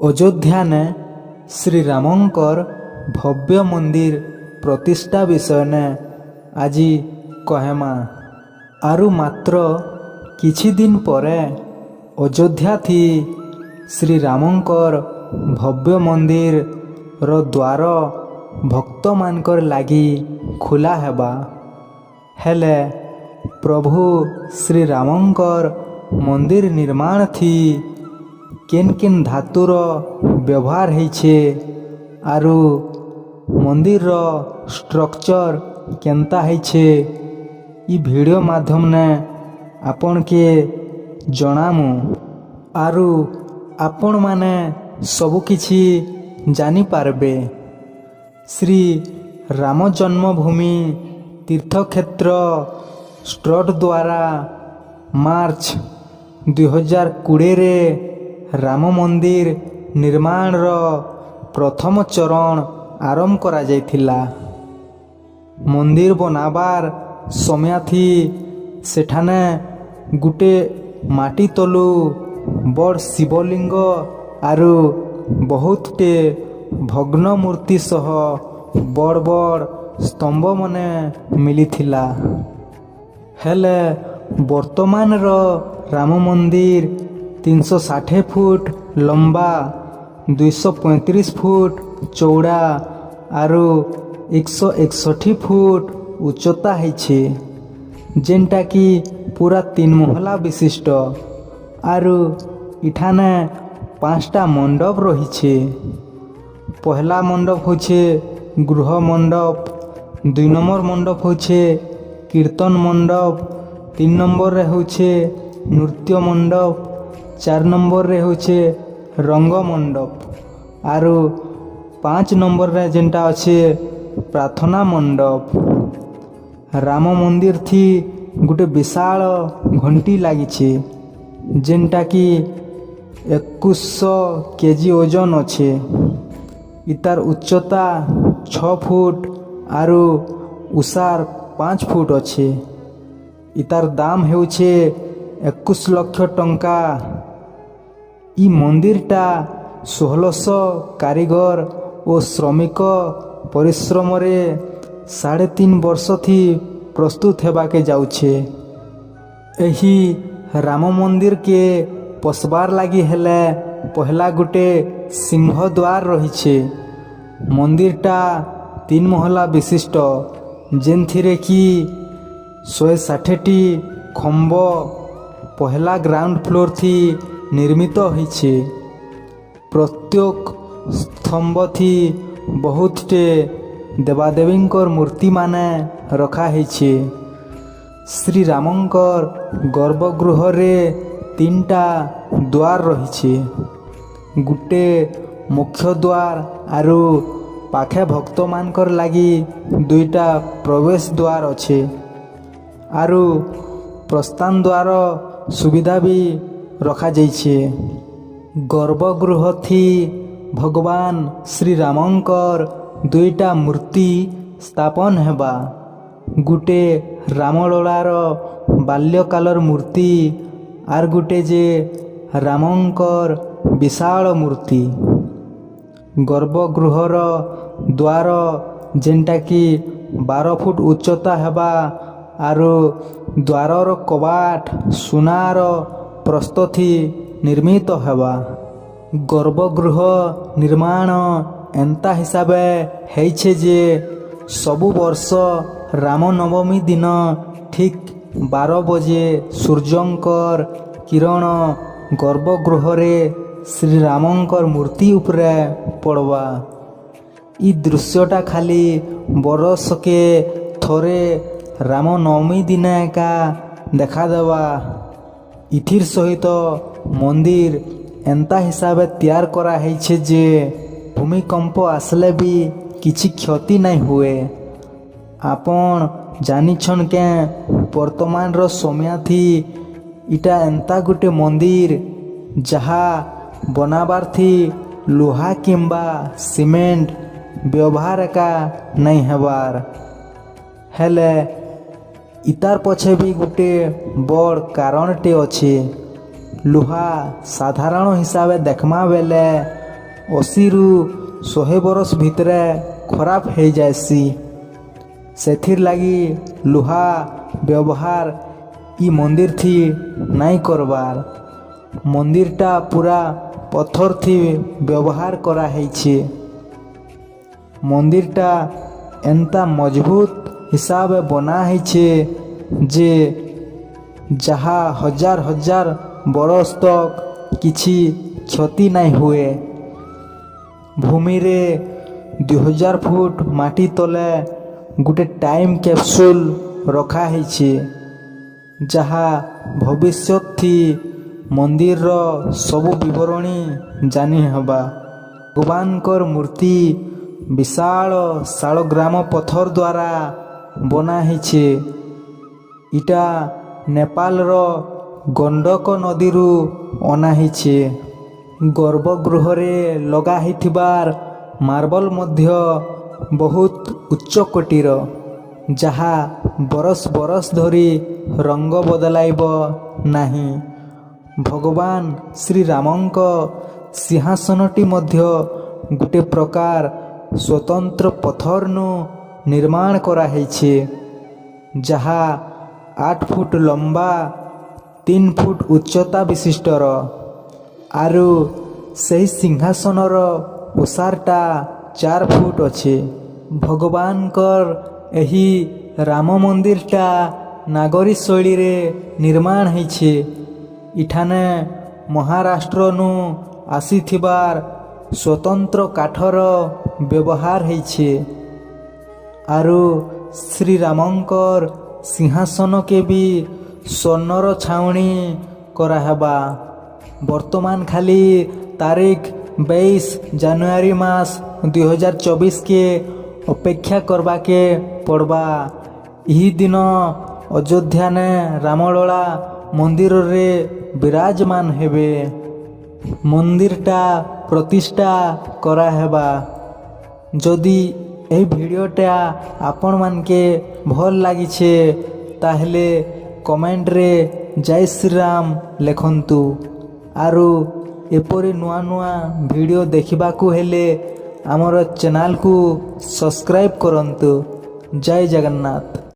ଅଯୋଧ୍ୟାନେ ଶ୍ରୀରାମଙ୍କର ଭବ୍ୟ ମନ୍ଦିର ପ୍ରତିଷ୍ଠା ବିଷୟନେ ଆଜି କହେମା। ଆରୁ ମାତ୍ର କିଛି ଦିନ ପରେ ଅଯୋଧ୍ୟାଥି ଶ୍ରୀରାମଙ୍କର ଭବ୍ୟ ମନ୍ଦିରର ଦ୍ୱାର ଭକ୍ତମାନଙ୍କର ଲାଗି ଖୋଲା ହେବା। ହେଲେ ପ୍ରଭୁ ଶ୍ରୀରାମଙ୍କର ମନ୍ଦିର ନିର୍ମାଣ ଥି କେନ୍ କେନ୍ ଧାତୁର ବ୍ୟବହାର ହେଇଛେ ଆରୁ ମନ୍ଦିରର ଷ୍ଟ୍ରକ୍ଚର କେନ୍ତା ହେଇଛେ ଇ ଭିଡ଼ିଓ ମାଧ୍ୟମରେ ଆପଣକେ ଜଣାମୁ। ଆରୁ ଆପଣମାନେ ସବୁକିଛି ଜାଣିପାରବେ। ଶ୍ରୀ ରାମ ଜନ୍ମଭୂମି ତୀର୍ଥକ୍ଷେତ୍ର ଟ୍ରଷ୍ଟ ଦ୍ୱାରା ମାର୍ଚ୍ଚ 2020ରେ ରାମ ମନ୍ଦିର ନିର୍ମାଣର ପ୍ରଥମ ଚରଣ ଆରମ୍ଭ କରାଯାଇଥିଲା। ମନ୍ଦିର ବନାବାର ସମୟଥି ସେଠାନେ ଗୁଟେ ମାଟି ତଲୁ ବଡ଼ ଶିବଲିଙ୍ଗ ଆରୁ ବହୁତଟେ ଭଗ୍ନ ମୂର୍ତ୍ତି ସହ ବଡ଼ ବଡ଼ ସ୍ତମ୍ଭମାନେ ମିଳିଥିଲା। ହେଲେ ବର୍ତ୍ତମାନର ରାମ ମନ୍ଦିର 360 ଫୁଟ ଲମ୍ବା, 235 ଫୁଟ ଚଉଡ଼ା ଆରୁ 161 ଫୁଟ ଉଚ୍ଚତା ହେଇଛେ, ଯେନ୍ଟାକି ପୁରା 3 ମହଲା ବିଶିଷ୍ଟ। ଆରୁ ଇଠାନେ 5ଟା ମଣ୍ଡପ ରହିଛେ। ପହଲା ମଣ୍ଡପ ହଉଛେ ଗୃହ ମଣ୍ଡପ, 2 ନମ୍ବର ମଣ୍ଡପ ହଉଛେ କୀର୍ତ୍ତନ ମଣ୍ଡପ, 3 ନମ୍ବରରେ ହଉଛେ ନୃତ୍ୟ ମଣ୍ଡପ, 4 ନମ୍ବରରେ ହଉଛେ ରଙ୍ଗ ମଣ୍ଡପ ଆରୁ 5 ନମ୍ବରରେ ଯେନ୍ଟା ଅଛେ ପ୍ରାର୍ଥନା ମଣ୍ଡପ। ରାମ ମନ୍ଦିର ଥି ଗୋଟେ ବିଶାଳ ଘଣ୍ଟି ଲାଗିଛେ, ଯେନ୍ଟାକି 2100 କେଜି ଓଜନ ଅଛେ। ଇତାର ଉଚ୍ଚତା 6 ଫୁଟ ଆରୁ ଉସାର 5 ଫୁଟ ଅଛେ। ଇତାର ଦାମ ହେଉଛେ 21 ଲକ୍ଷ ଟଙ୍କା। ଇ ମନ୍ଦିରଟା 1600 କାରିଗର ଓ ଶ୍ରମିକ ପରିଶ୍ରମରେ 3.5 ବର୍ଷ ଥି ପ୍ରସ୍ତୁତ ହେବାକେ ଯାଉଛେ। ଏହି ରାମ ମନ୍ଦିରକେ ପଶବାର ଲାଗି ହେଲେ ପହଲା ଗୋଟେ ସିଂହ ଦ୍ୱାର ରହିଛେ। ମନ୍ଦିରଟା 3 ମହଲା ବିଶିଷ୍ଟ, ଯେନ୍ଥିରେ କି 160ଟି ଖମ୍ବ ପହଲା ଗ୍ରାଉଣ୍ଡ ଫ୍ଲୋର ଥି ନିର୍ମିତ ହେଇଛେ। ପ୍ରତ୍ୟେକ ସ୍ତମ୍ଭ ଥି ବହୁତଟେ ଦେବାଦେବୀଙ୍କର ମୂର୍ତ୍ତିମାନେ ରଖା ହେଇଛେ। ଶ୍ରୀରାମଙ୍କର ଗର୍ଭଗୃହରେ 3ଟା ଦ୍ୱାର ରହିଛେ। ଗୋଟେ ମୁଖ୍ୟ ଦ୍ୱାର ଆରୁ ପାଖେ ଭକ୍ତମାନଙ୍କର ଲାଗି 2ଟା ପ୍ରବେଶ ଦ୍ୱାର ଅଛେ। ଆରୁ ପ୍ରସ୍ଥାନ ଦ୍ୱାର ସୁବିଧା ବି ରଖାଯାଇଛେ। ଗର୍ଭଗୃହ ଥି ଭଗବାନ ଶ୍ରୀରାମଙ୍କର 2ଟା ମୂର୍ତ୍ତି ସ୍ଥାପନ ହେବା। ଗୋଟେ ରାମଲଲାର ବାଲ୍ୟକାଳର ମୂର୍ତ୍ତି ଆର୍ ଗୋଟେ ଯେ ରାମଙ୍କର ବିଶାଳ ମୂର୍ତ୍ତି। ଗର୍ଭଗୃହର ଦ୍ୱାର ଯେନ୍ଟାକି 12 ଫୁଟ ଉଚ୍ଚତା ହେବା ଆରୁ ଦ୍ୱାରର କବାଟ ସୁନାର ପ୍ରସ୍ତୁତି ନିର୍ମିତ ହେବା। ଗର୍ଭଗୃହ ନିର୍ମାଣ ଏନ୍ତା ହିସାବେ ହେଇଛେ ଯେ ସବୁ ବର୍ଷ ରାମନବମୀ ଦିନ ଠିକ୍ 12 ବଜେ ସୂର୍ଯ୍ୟଙ୍କର କିରଣ ଗର୍ଭଗୃହରେ ଶ୍ରୀରାମଙ୍କର ମୂର୍ତ୍ତି ଉପରେ ପଡ଼ବା। ଇ ଦୃଶ୍ୟଟା ଖାଲି ବରଷକେ ଥରେ ରାମନବମୀ ଦିନ ଏକା ଦେଖାଦେବା। ଇଥିର ସହିତ ମନ୍ଦିର ଏନ୍ତା ହିସାବେ ତିଆର କରାହେଇଛେ ଯେ ଭୂମିକମ୍ପ ଆସିଲେ ବି କିଛି କ୍ଷତି ନାଇଁ ହୁଏ। ଆପଣ ଜାନିଛନ୍ କେଁ ବର୍ତ୍ତମାନର ସମୟଥି ଇଟା ଏନ୍ତା ଗୋଟେ ମନ୍ଦିର ଯାହା ବନାବାର ଥି ଲୁହା କିମ୍ବା ସିମେଣ୍ଟ ବ୍ୟବହାର ଏକା ନାଇଁ ହେବାର। ହେଲେ ଇତାର ପଛେ ବି ଗୋଟେ ବଡ଼ କାରଣଟେ ଅଛେ। ଲୁହା ସାଧାରଣ ହିସାବେ ଦେଖ୍ମା ବେଲେ 80 100 बरस भितरे खराब हो जाएसी। सेथिर लगी लुहा व्यवहार इ मंदिर थी नहीं करबार। मंदिरटा पूरा पत्थर थी व्यवहार करा है। मंदिरटा एंता मजबूत हिसाब बना है जे जहाँ हजार हजार बरस तक किछि क्षति नहीं हुए। भूमि रे 2000 फुट माटी तले गोटे टाइम कैप्सूल रखा है जहाँ भविष्य थी मंदिर रो सबु विवरणी जानी हबा। भगवान कर मूर्ति विशाल शालग्राम पत्थर द्वारा बना है। इटा नेपाल रो गंडक नदी रु अना है। गर्भगृह रे लगा हिथिबार मार्बल मध्य बहुत उच्च कोटीर जहाँ बरस बरस धरी रंग बदलाइब नहीं। भगवान श्री रामंक सिंहासनटी मध्य गोटे प्रकार स्वतंत्र पत्थर नु निर्माण करा है जहाँ 8 फुट लंबा 3 फुट उच्चता विशिष्टर। आरु सही सिंहासनर ओसारटा 4 फुट अच्छे। भगवान कर एही राम मंदिरटा नागरी शैली रे निर्माण है। इठाने महाराष्ट्र नु आसीथिबार स्वतंत्र काठर व्यवहार है। आरु श्री रामंकर सिंहासन के भी स्वर्णर छाउणी कराहेबा। वर्तमान खाली तारीख 22 जनवरी मास 2024 के अपेक्षा करबा के पड़बा। यही दिन अयोध्या ने रामलला मंदिर रे विराजमान हेबे। मंदिरटा प्रतिष्ठा करा हेबा। जदि ए भिडियोटा आपण मान के भल लागिछे ताहले कमेंट रे जय श्री राम लेखंतु। आरु एपरी नुआ नुआ वीडियो देखिबाकू हेले आमर चैनल को सब्सक्राइब करंतु। जय जगन्नाथ।